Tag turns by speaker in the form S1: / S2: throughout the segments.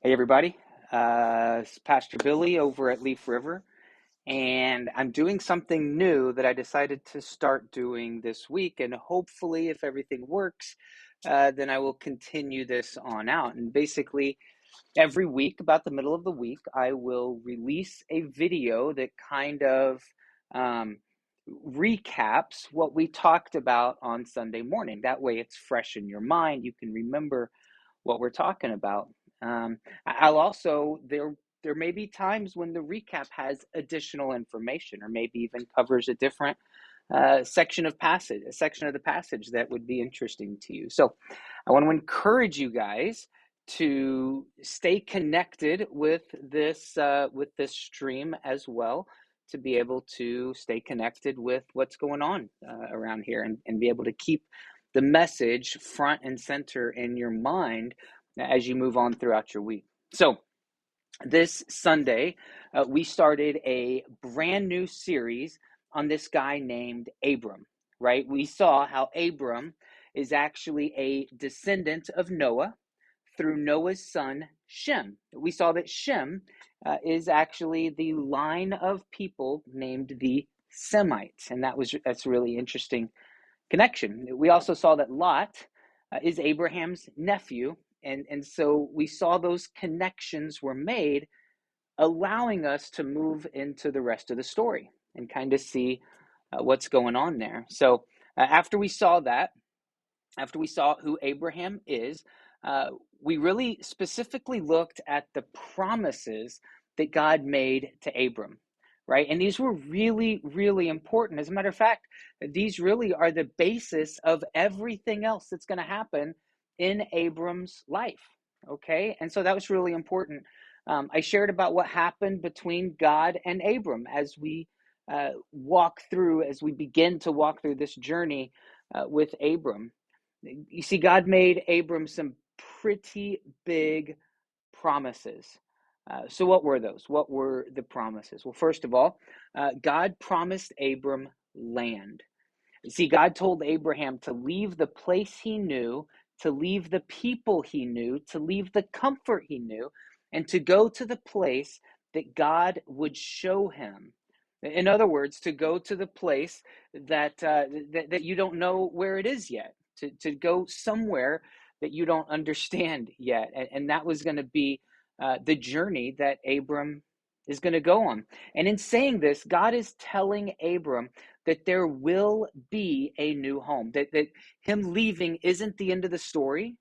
S1: Hey, everybody. It's Pastor Billy over at Leaf River, and I'm doing something new that I decided to start doing this week. And hopefully, if everything works, then I will continue this on out. And basically, every week, about the middle of the week, I will release a video that kind of um, recaps what we talked about on Sunday morning. That way, it's fresh in your mind. You can remember what we're talking about. Um, I'll also there may be times when the recap has additional information, or maybe even covers a different a section of the passage that would be interesting to you. So, I want to encourage you guys to stay connected with this stream as well, to be able to stay connected with what's going on around here, and be able to keep the message front and center in your mind as you move on throughout your week. So, this Sunday, we started a brand new series on this guy named Abram, right? We saw how Abram is actually a descendant of Noah through Noah's son, Shem. We saw that Shem is actually the line of people named the Semites, and that's a really interesting connection. We also saw that Lot is Abraham's nephew, and so we saw those connections were made, allowing us to move into the rest of the story and kind of see what's going on there. So after we saw that, after we saw who Abraham is, uh, we really specifically looked at the promises that God made to Abram, right? And these were really, really important. As a matter of fact, these really are the basis of everything else that's going to happen in Abram's life, okay? And so that was really important. I shared about what happened between God and Abram as we as we begin to walk through this journey with Abram. You see, God made Abram some pretty big promises. So, what were those? What were the promises? Well, first of all, God promised Abram land. See, God told Abraham to leave the place he knew, to leave the people he knew, to leave the comfort he knew, and to go to the place that God would show him. In other words, to go to the place that you don't know where it is yet, to go somewhere that you don't understand yet. And that was going to be the journey that Abram is going to go on. And in saying this, God is telling Abram that there will be a new home, that him leaving isn't the end of the story.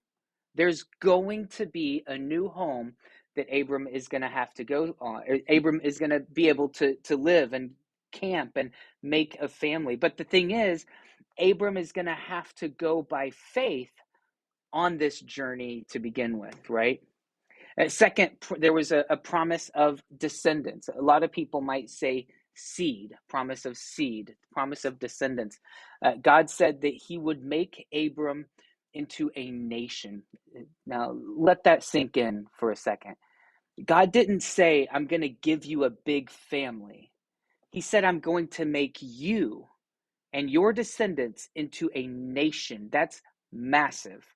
S1: There's going to be a new home that Abram is going to have to go on. Abram is going to be able to live and camp and make a family. But the thing is, Abram is going to have to go by faith on this journey to begin with, right? Second, there was a promise of descendants. A lot of people might say seed, promise of descendants. God said that he would make Abram into a nation. Now, let that sink in for a second. God didn't say, I'm going to give you a big family. He said, I'm going to make you and your descendants into a nation. That's massive.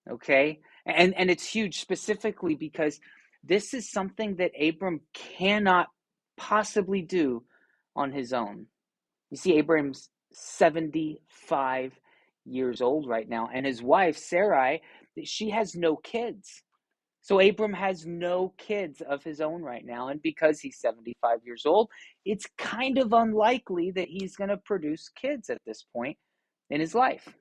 S1: Okay, and it's huge, specifically because this is something that Abram cannot possibly do on his own. You see, Abram's 75 years old right now, and his wife Sarai, she has no kids. So Abram has no kids of his own right now, and because he's 75 years old, it's kind of unlikely that he's going to produce kids at this point in his life.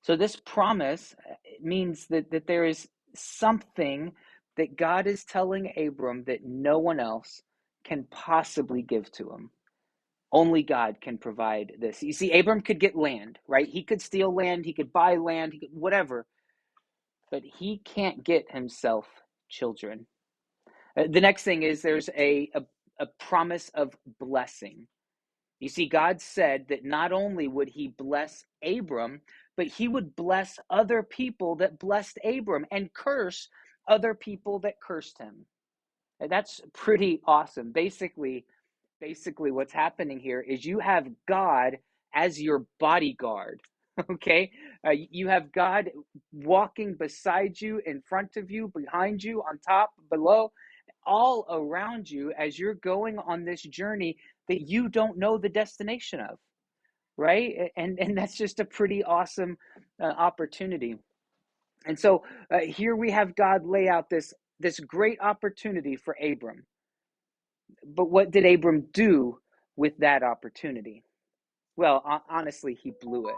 S1: So this promise means that there is something that God is telling Abram that no one else can possibly give to him. Only God can provide this. You see, Abram could get land, right? He could steal land, he could buy land, he could, whatever, but he can't get himself children. The next thing is there's a promise of blessing. You see, God said that not only would he bless Abram, but he would bless other people that blessed Abram and curse other people that cursed him. And that's pretty awesome. Basically what's happening here is you have God as your bodyguard. Okay, you have God walking beside you, in front of you, behind you, on top, below, all around you as you're going on this journey that you don't know the destination of, right? And that's just a pretty awesome opportunity. And so here we have God lay out this great opportunity for Abram. But what did Abram do with that opportunity? Well, honestly, he blew it.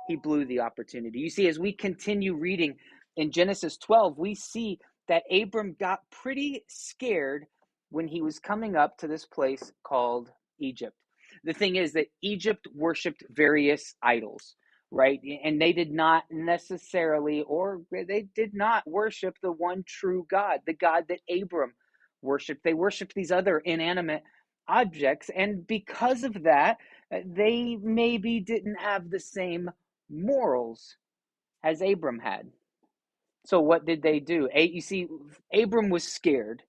S1: He blew the opportunity. You see, as we continue reading in Genesis 12, we see that Abram got pretty scared when he was coming up to this place called Egypt. The thing is that Egypt worshiped various idols, right? And they did not necessarily, or they did not worship the one true God, the God that Abram worshiped. They worshiped these other inanimate objects. And because of that, they maybe didn't have the same morals as Abram had. So what did they do? You see, Abram was scared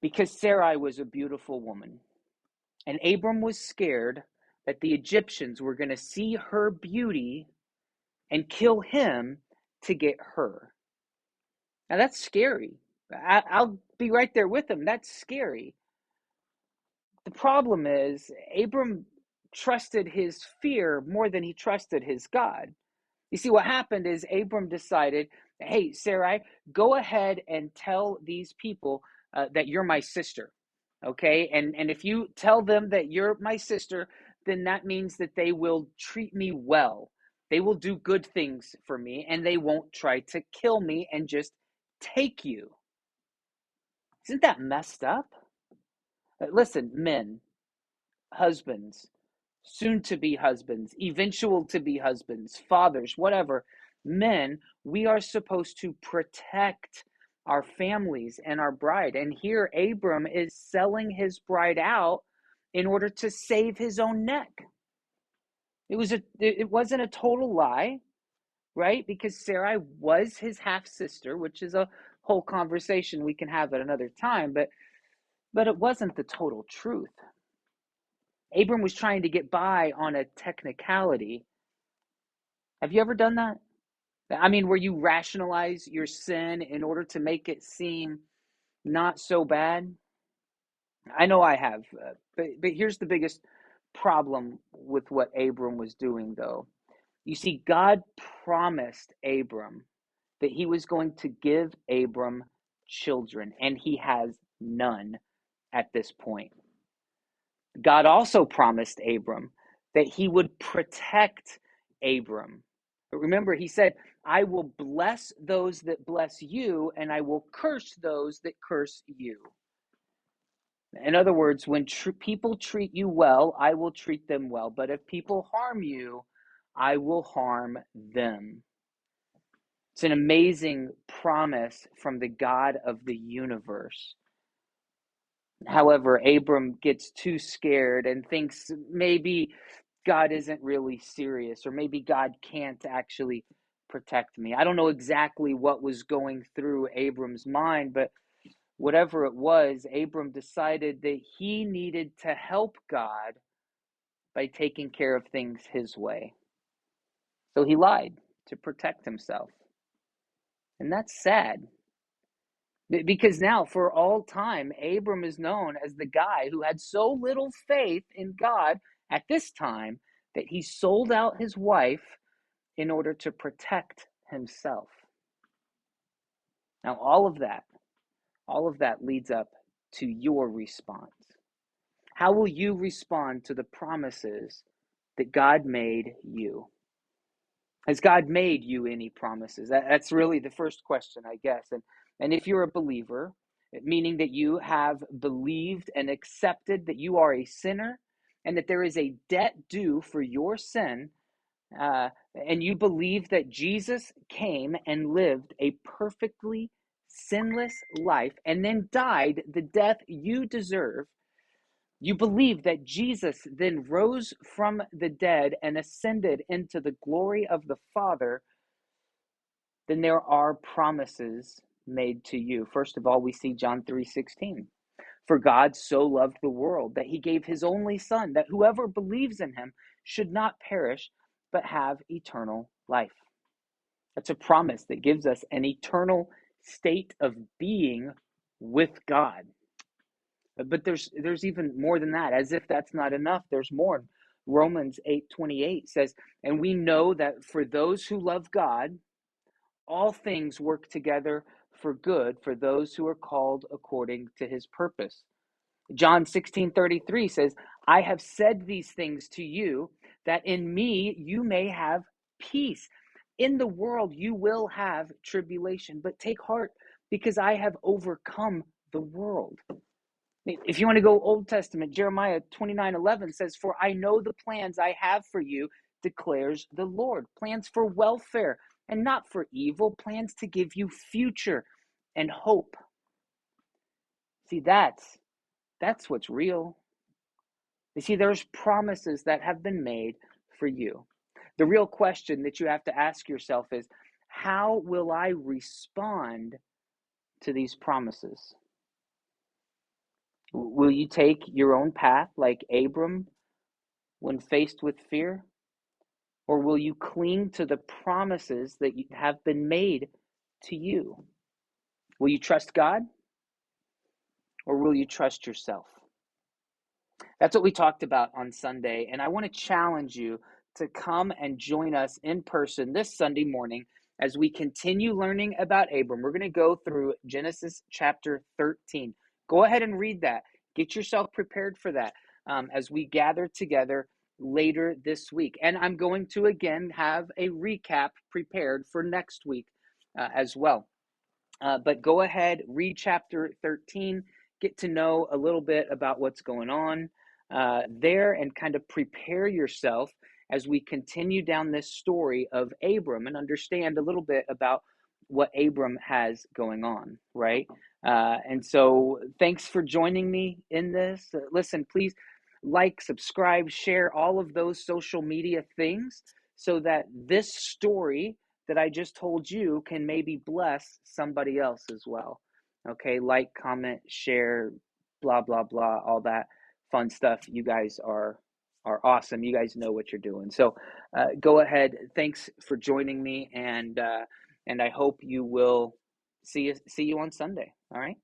S1: because Sarai was a beautiful woman. And Abram was scared that the Egyptians were going to see her beauty and kill him to get her. Now that's scary. I'll be right there with him. That's scary. The problem is, Abram trusted his fear more than he trusted his God. You see, what happened is Abram decided, hey, Sarai, go ahead and tell these people that you're my sister. Okay. And if you tell them that you're my sister, then that means that they will treat me well. They will do good things for me and they won't try to kill me and just take you. Isn't that messed up? Listen, men, husbands, soon to be husbands, eventual to be husbands, fathers, whatever, men, we are supposed to protect our families and our bride. And here Abram is selling his bride out in order to save his own neck. It wasn't a total lie, right? Because Sarai was his half sister, which is a whole conversation we can have at another time, but it wasn't the total truth. Abram was trying to get by on a technicality. Have you ever done that? I mean, where you rationalize your sin in order to make it seem not so bad? I know I have. But here's the biggest problem with what Abram was doing, though. You see, God promised Abram that he was going to give Abram children, and he has none at this point. God also promised Abram that he would protect Abram. But remember, he said, I will bless those that bless you, and I will curse those that curse you. In other words, when people treat you well, I will treat them well. But if people harm you, I will harm them. It's an amazing promise from the God of the universe. However, Abram gets too scared and thinks maybe God isn't really serious, or maybe God can't actually protect me. I don't know exactly what was going through Abram's mind, but whatever it was, Abram decided that he needed to help God by taking care of things his way. So he lied to protect himself. And that's sad. Because now, for all time, Abram is known as the guy who had so little faith in God at this time that he sold out his wife in order to protect himself. Now, all of that leads up to your response. How will you respond to the promises that God made you? Has God made you any promises? That's really the first question, I guess. And if you're a believer, meaning that you have believed and accepted that you are a sinner and that there is a debt due for your sin, and you believe that Jesus came and lived a perfectly sinless life and then died the death you deserve, you believe that Jesus then rose from the dead and ascended into the glory of the Father, then there are promises made to you. First of all, we see John 3:16. For God so loved the world that he gave his only son, that whoever believes in him should not perish, but have eternal life. That's a promise that gives us an eternal state of being with God. But there's even more than that. As if that's not enough, there's more. Romans 8:28 says, "And we know that for those who love God, all things work together for good for those who are called according to his purpose." John 16:33 says, "I have said these things to you, that in me you may have peace. In the world you will have tribulation, but take heart, because I have overcome the world." If you want to go Old Testament, Jeremiah 29:11 says, "For I know the plans I have for you, declares the Lord, plans for welfare and not for evil, plans to give you future and hope." See, that's what's real. You see, there's promises that have been made for you. The real question that you have to ask yourself is, how will I respond to these promises? Will you take your own path like Abram when faced with fear? Or will you cling to the promises that have been made to you? Will you trust God, or will you trust yourself? That's what we talked about on Sunday, and I want to challenge you to come and join us in person this Sunday morning as we continue learning about Abram. We're going to go through Genesis chapter 13. Go ahead and read that. Get yourself prepared for that as we gather together later this week. And I'm going to again have a recap prepared for next week as well. But go ahead, read chapter 13, get to know a little bit about what's going on there, and kind of prepare yourself as we continue down this story of Abram and understand a little bit about what Abram has going on, right? And so thanks for joining me in this. Listen, please like, subscribe, share all of those social media things so that this story that I just told you can maybe bless somebody else as well. Okay, like, comment, share, blah blah blah, all that fun stuff. You guys are awesome. You guys know what you're doing. So go ahead. Thanks for joining me, and I hope you will see you on Sunday. All right.